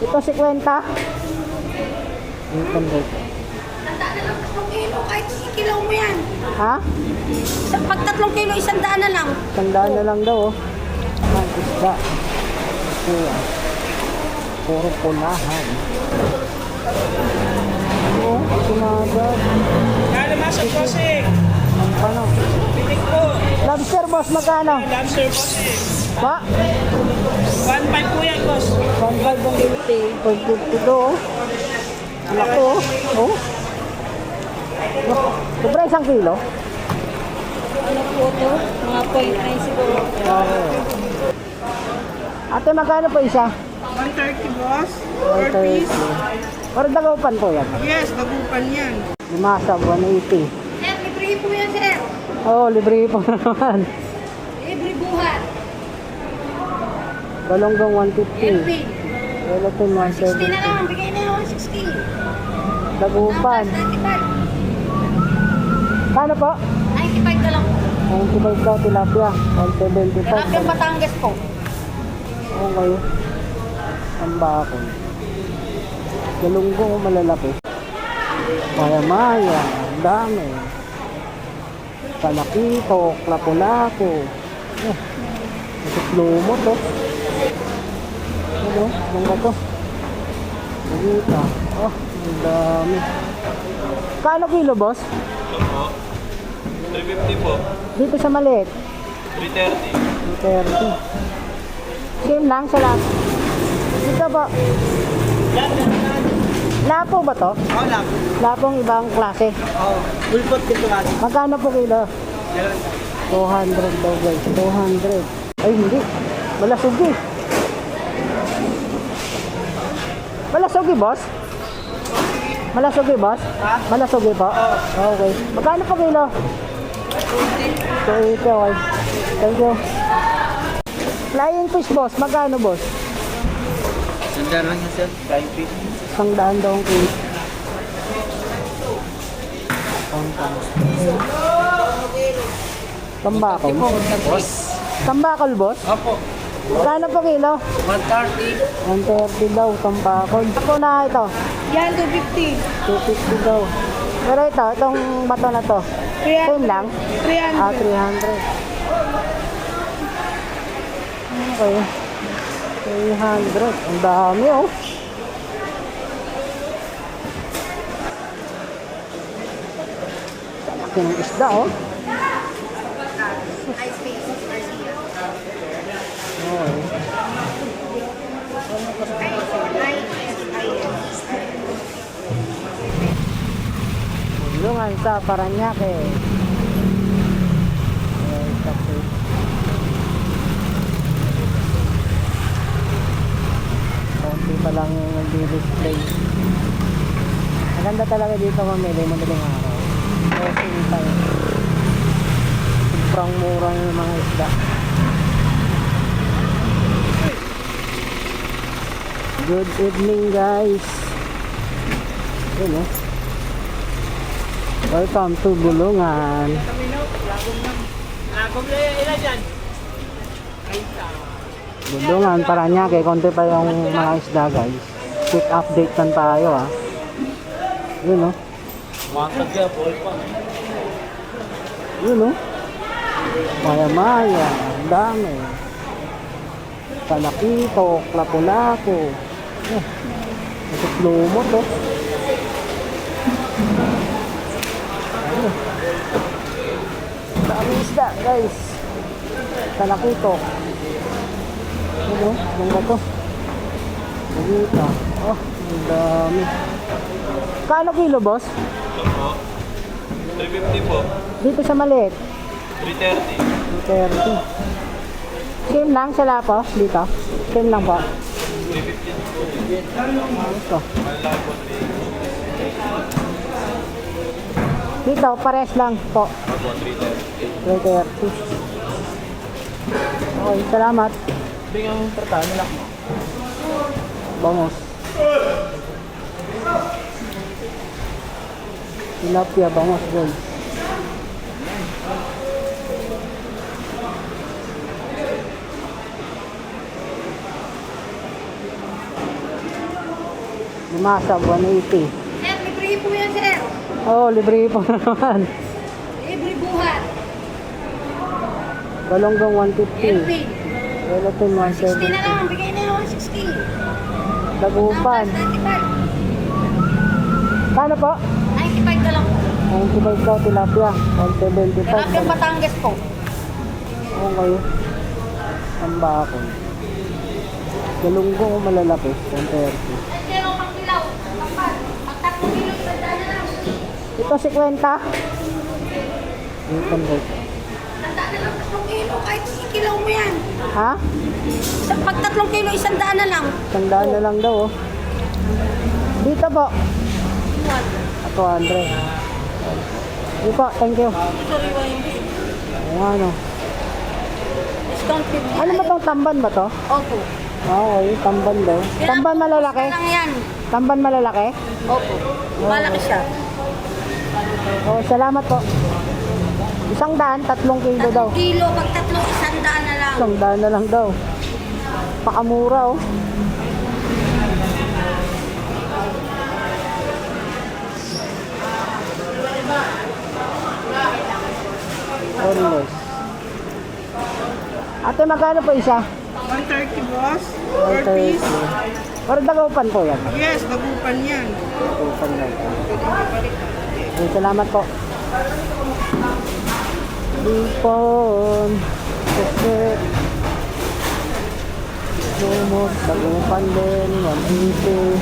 Ito 50. Ito guys. Tandaan na lang 3 kilo, kahit kilo mo yan. Ha? Pag 3 kilo, 100 na lang. 100 na lang daw oh. Ang isda. Kuya. Puro punahan. Oh, sumagad. Kala masok bossing. Ang pano. Pitik po. Lobster boss, magkano? Lobster bossing. Ba? 1.5 po yan, boss. 1.5 ang biliti. 1.50 do oh. Laki oh. Oh. Sobra 1 kilo. Ano po ito? Mga 0.9 siguro. Okay. Ate, magkano po isa? 130 boss. Per piece. Para dagupan po yan. Yes, bagupan yan. Lumasa, 180. Sir, libre po yan, sir. Oo, libre po naman. Libre buhat. Balonggong 150. LP. Relatin 60 na 170. lang. Bigay na yung 160. Dagupan. 95. Kano po? 95 na lang. 95 daw tilapia. 175. Tilapia Batangas po. Okay. Ang bakon. Galunggong malalaki. Maya-maya. Ang dami. Kalakito. Lapu-lapu. Oh. Lumot to. Ano? Anong ba to? Magita. Oh, ang dami. Kano kilo, boss? Ito po, 350 po, Dito sa maliit. 330. 30. Same lang sa lahat. Dito po. Lapo ba to? Oo, lang. Lapong ibang klase. Oo. Bulpot dito kasi. Magkano po kilo? 200 daw guys. 200. Ay hindi. Malasugi. Malasugi boss? Malasugi boss? Ha? Malasugi po? Okay. Magkano po kilo? 280. Okay. Thank you. Flying fish boss. Magkano boss? Sandaan lang yan, sir. 5 piece. 100 daw ang kilo. Tambakol. Boss. Tambakol boss? Opo. Magkano po kilo? 130. 130 daw, tambakol. Ako na ito. Yan, 250. 250 daw. Pero ito, itong bato na to. 300. Same lang? 300. Ah, 300. Okay. 300. Ang dami oh. Laki ng isda oh. Okay. Tulungan sa Paranaque. Konti pa lang yung nag-display. Maganda talaga dito mamili madaling araw. Okay tayo. Sobrang mura ng mga isda. Good evening guys. Yun eh. Welcome to Bulungan. Ilan dyan? Bulungan, Paranaque. Konti pa yung mga isda guys. Quick update lang tayo ah. Yun oh. Makakad ka, ball pa. Yun oh. Maya-maya. Ang dami. Kalakito. Lapu-lapu. Oh. Ito lumot oh. Ayun. Dami isda guys. Kalakito. Ano? Anong ba to? Magita. Oh, ang dami. Kano kilo boss? Ito po, 350 po, Dito sa maliit. 330. 30. Same lang sa lapo dito. Same lang po. 350. Ito. Malala po, Dito, pares lang po. 330. 330. Okay, salamat. Bingang pertano lang mo. Vamos. Tilapia, vamos guys. Lumasa, 180. Sir, libre po yan, sir. Oo, libre po naman. Libre buhat. Balonggong 150. LP. Gelatin 60 na 170. lang. Bigay na yung 160. Dagupan. 95. Kano po? 95 na lang po. 95 daw tilapia. Tilapia 175. Batangas po. Okay. Ang bakon. Galunggong malalaki. 130. Sir, ang pangkilaw. Pagpag. Pag 3 kilo, isandaan na lang. Ito 50. Yung convert. Isandaan na lang 3 kilo. Kahit kilaw mo yan. Ha? Pag 3 kilo, isandaan na lang. Tandaan na lang daw oh. Dito po. 200. Dito po, thank you. Sorry, why? Ayan ano. Discount 50. Ano ba tong tamban ba to? Opo. Okay, tamban daw. Tamban malalaki? lang yan. Tamban malalaki? Opo. Malaki siya. Oh, salamat po. 100, 3 kilo daw. 3 kilo, pag 3, isandaan na lang. 100 na lang daw. Pakamura oh. Boneless. Ate, magkano po isa? 130 boss. 130. Pero dagapan po yan. Yes, bagupan yan. Dagapan daw. Okay, salamat po. Lipon. Kasi. Sumot. Dagapan din. 180.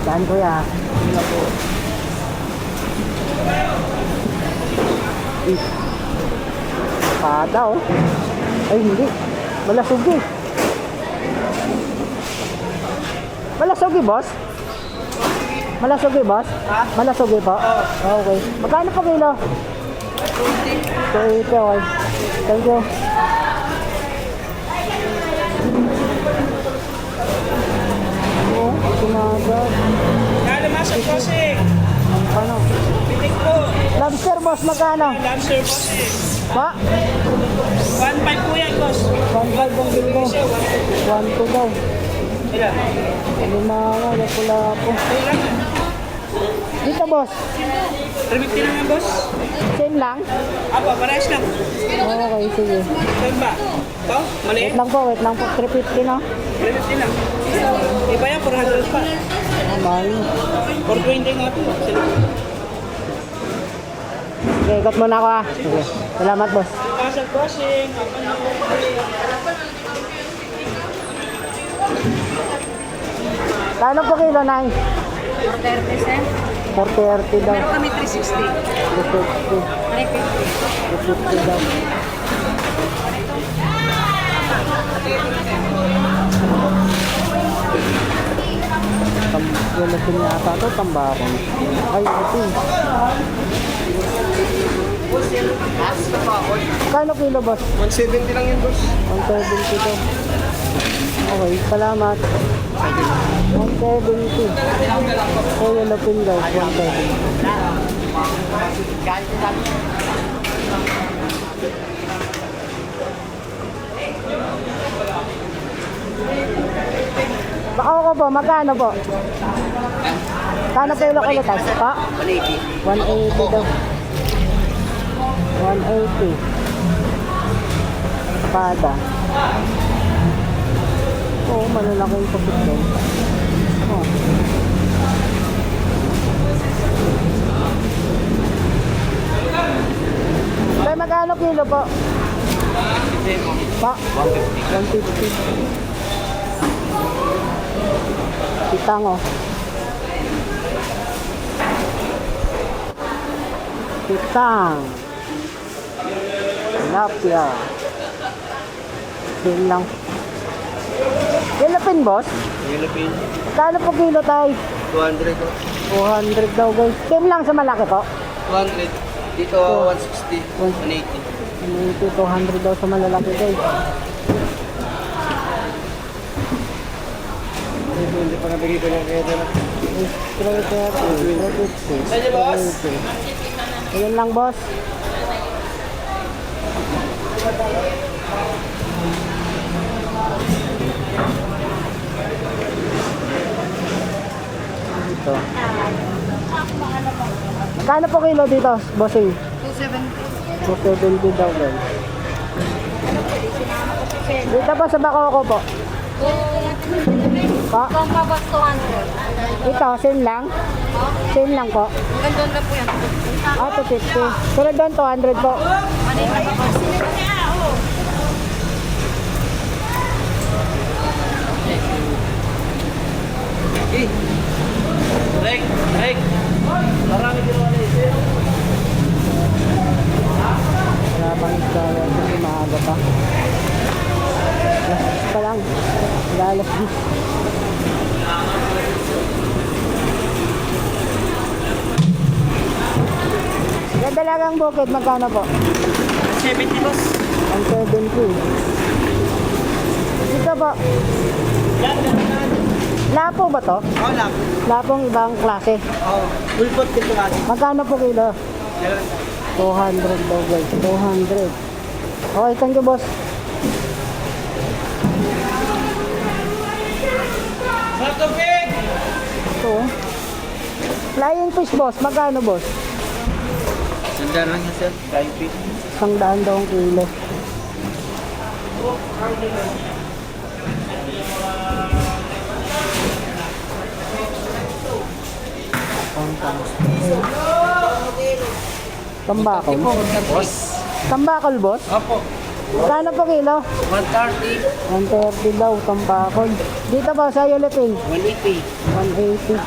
Saan kuya? Ano po? Pada oh. Ay hindi. Malasugi. Malasugi boss? Malasugi boss? Malasugi po? Okay. Magkano po kilo? 280. Okay. Thank you. Oh, sinagad. Kala masok bossing. Ang ano? Pitik po. Lobster boss magkano? Lobster bossing. Pa? 1.5 po yan boss. 1.5 ang kilo. 1.2 daw. Ilan? Ano mga napula po. Dito boss. 350 lang yan boss. Same lang? Apo, parehas lang. Okay, sige. Saan ba? Ito? Maliit? Wait lang po. 350 no? 350 lang. Iba yan, 400 pa. Ah, mahal. 420 nga po. Okay, ikot muna ako ah. Sige. Salamat boss. Pasok bossing. Kano po kilo, Nay? 430, 430 daw. Meron kami 360. 350. 350. 350 daw. Gulatin niya ata ito, tambakon. Ay, ito. Kano kilo, boss? 170 lang yan boss. 170 daw. Okay, salamat. 170. Oh, yellow daw, 170. Baka ko po, magkano po? Kano kilo kayo tayo? Pa? 180. 180 daw. 180. Pada. Oo, malalaki yung kapit daw. Oh. Kaya magkano kilo po? Pa? 150. Pitang oh. Pitang. Tilapia. Yun lang. Yellowfin boss? Philippine. Kano po kilo tayo? 200 po. 200 daw guys. Same lang sa malaki po? 200. Dito, 160. 180. 200 daw sa malalaki guys. Hindi pa nabigay ko ng kaya na. Pwede boss? Ayan lang boss. dito. Magkano po kilo dito, bossing? 270 daw guys. Dito po sa Bacoco po. Pa? Pambabas 200. Ito, same lang? Same lang po. Gandun na po yan. 250. Pero doon 200 po. Break! Break! Marami din naman eh. Wala pang isda yan kasi maaga pa. Alas 10 pa lang. Wala alas 10. Yung dalagang bukid, magkano po? 70 boss. 170. Dito po. Yan, yan. Lapo ba to? Oh, lang. Lapong ibang klase. Oh, ulpot dito natin. Magkano po kilo? 200 daw guys. 200. Okay, thank you boss. Sartopig! Ito oh. Flying fish boss. Magkano boss? Sandaan lang yan sir. Flying fish. 100 daw ang kilo. Tambakol. Boss. Tambakol boss? Opo. Magkano po kilo? 130. 130 daw, tambakol. Dito po sa Yuliping. 180. 180.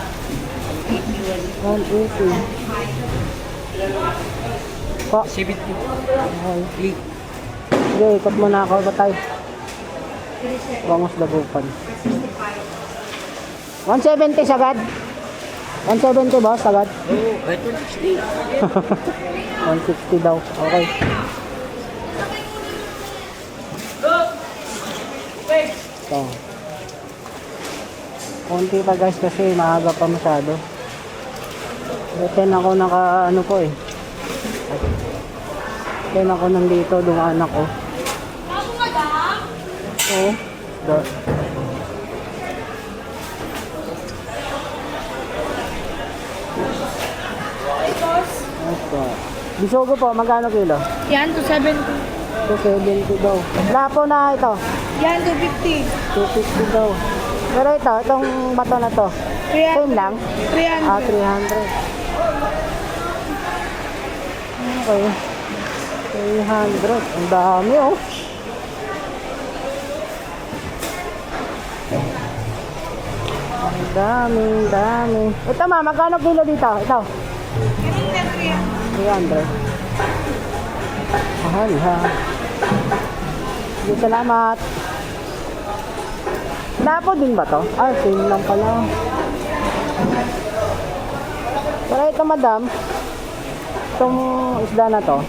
180. Po. 70. Okay. Sige, ikot muna ako. Batay. Bangos dagupan. 170 sagad. 170 boss, sagad. Oh, kahit 160. 160 daw. Okay. Ito. Konti pa guys kasi maaga pa masyado. 10 ako naka ano po eh. 10 ako nandito, dumaan ako. Ako madam? Oo. Ito. Bisogo po, magkano kilo? Yan, 270. 270 daw. Lapo na ito. Yan, 250. 250 daw. Pero ito, itong bato na to. Same lang? 300. Ah, 300. Okay. 300. Ang dami oh. Ang dami. Ito ma, magkano kilo dito? Ito. 300. Mahal ha. Sige, salamat. Lapo din ba to? Ah, same lang pala. Pero ito madam, itong isda na to,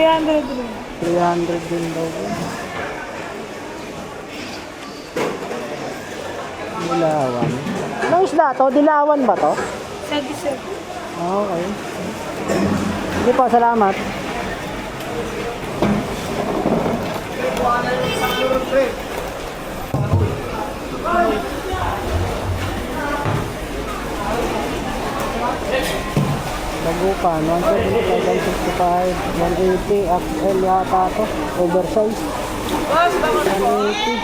300 rin. 300 din daw. Dilawan. Anong isda to? Dilawan ba to? Sag-isag. Okay. Sige po, salamat. Bagupan, 175, 180, XL yata to, oversize. 180.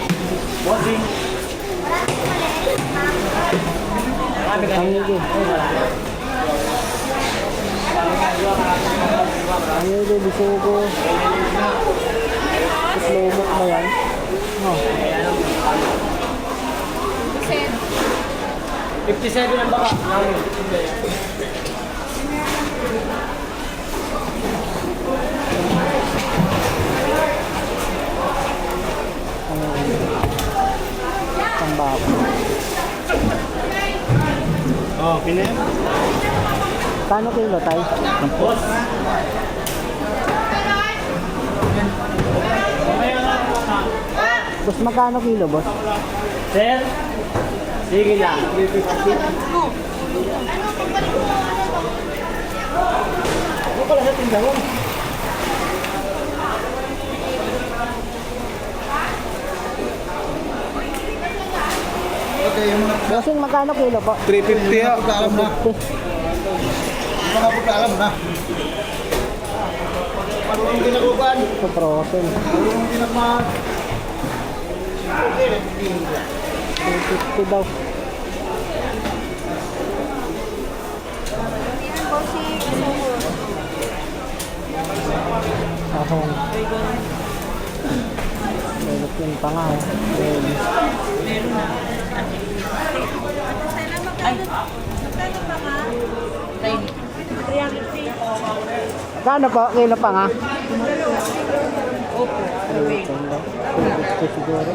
Tangigi. Tangigi, bisugo. Islomok mo yan. Oh. 57 ang baka. Tambako. Oh, pinay. Kano kilo tayo? Boss. Boss, magkano kilo, boss? Sir? Sige lang. 350. Ano pala sa tinda mo? Bossing, magkano kilo po? 350 ha. Alam na. 50. Mga pagkaalam na. Marunong ginagugan. Ito, frozen. Marunong ginagmahal. 250 daw. Ahong. Meron yun pa nga. Meron. Kano po? Kilo pa nga? Opo. 250 siguro.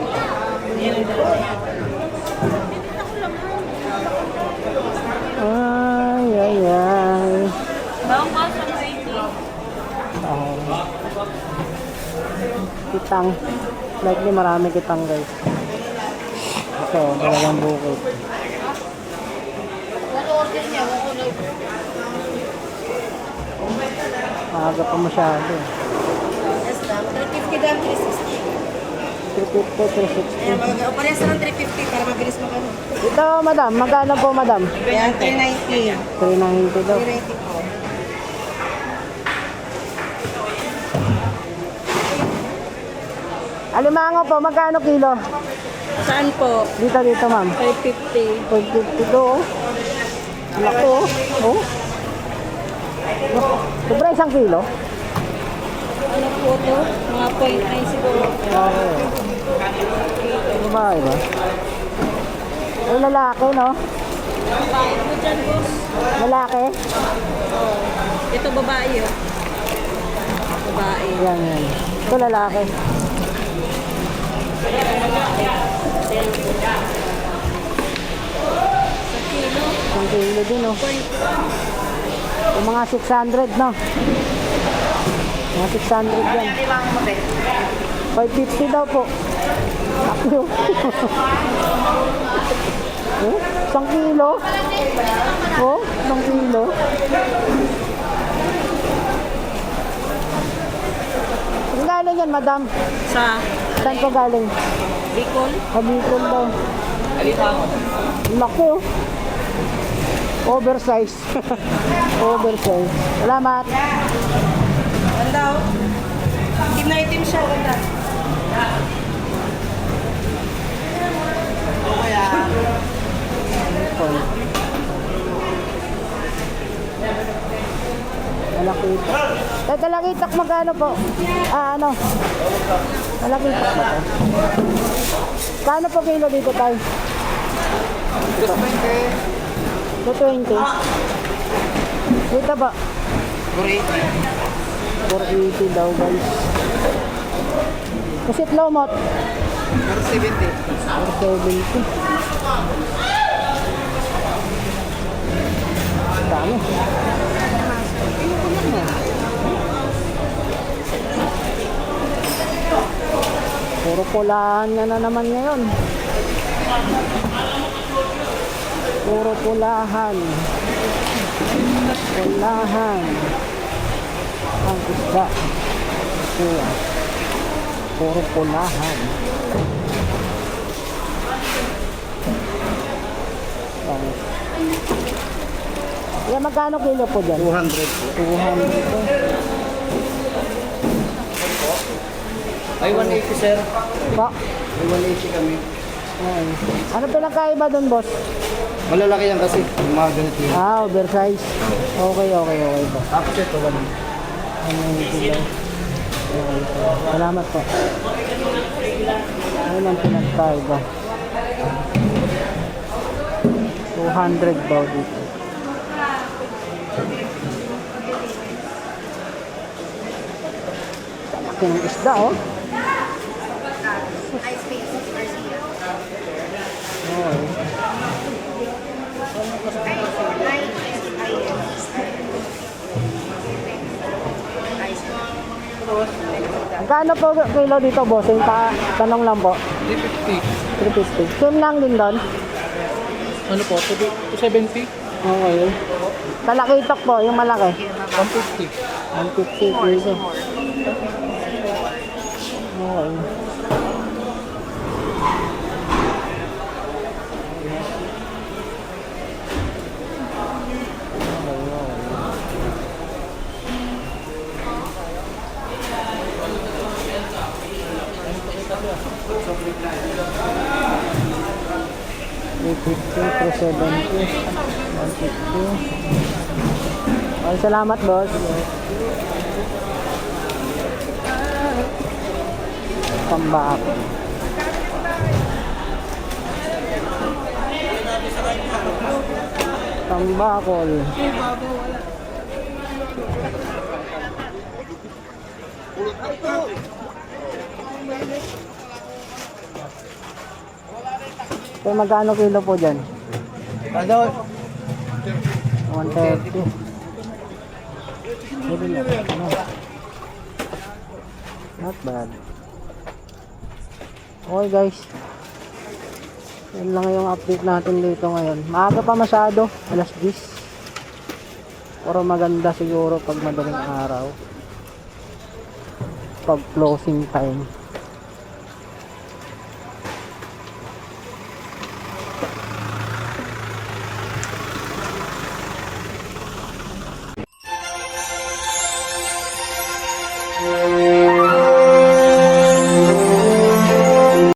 Ay, ay, ay. Kitang. Likely marami kitang, guys. Ito, talagang bukod. Maaga pa masyado. Yes, ma'am. 350 daw, 360. 350, 360. Ayan, o parehas na ng 350 para mabilis mo kano. Ito, madam. Magkano po, madam? Ayan, 390. 390 daw. 390 po. Alimango po, magkano kilo? Saan po? Dito, ma'am. 550. 450 do. Laki, oh. Oh. Sobra 1 kilo. Ano po to? Mga 0.9 siguro. Okay. Babae ba? Ay, lalaki, no? Babae mo dyan, boss. Lalaki? Ito babae, oh. Babae. Yan, yan. Ito lalaki. Isang kilo din, oh. Yung mga 600, no? Mga 600 yan. 550 daw po. Ako. Oh, 1 kilo? Oh, 1 kilo? Ang galing yan, madam? Sa Saan ko galing? Bicol. Habikon daw. Laki, oh. Oversize. Oversize. Salamat. Ganda, oh. Team na itim siya, ganda. Malakitak. Talakitak magkano po? Ah, ano? Malakitak ba to? Kano po kilo dito tayo? 220. Dito ba? 480 daw, guys. Kasi lomot. 470. 470. Dami. Puro pulahan niya na naman ngayon. Puro pulahan. Pulahan. Ang isda. Kuya. Puro pulahan. Yan, magkano kilo po dyan? 200 po. 200 po. Ay, 180 sir. Pa? Ay, 180 kami. Ay. Ano pinagkaiba doon, boss? Malalaki yan kasi. Yung mga ganito yun. Ah, oversize. Okay po. Tapos ito, 180. Ano yung kilo? Okay po. Salamat po. Ayun ang pinagkaiba. 200 daw dito. Laki ng isda, oh. Oh. Magkano po kilo dito, bossing? Tanong lang po. 350. 350. Same lang din doon? Ano po? 270? Okay. Talakitok po, yung malaki. 150. 150 kilo. Okay. 350, 370, 150. Ay, salamat boss. Tambakol. Tambakol. So, magkano kilo po dyan? Ano? 130. Pwede na. Ano? Not bad. Okay guys. Yan lang yung update natin dito ngayon. Maaga pa masyado. Alas 10. Pero maganda siguro pag madaling araw. Pag closing time.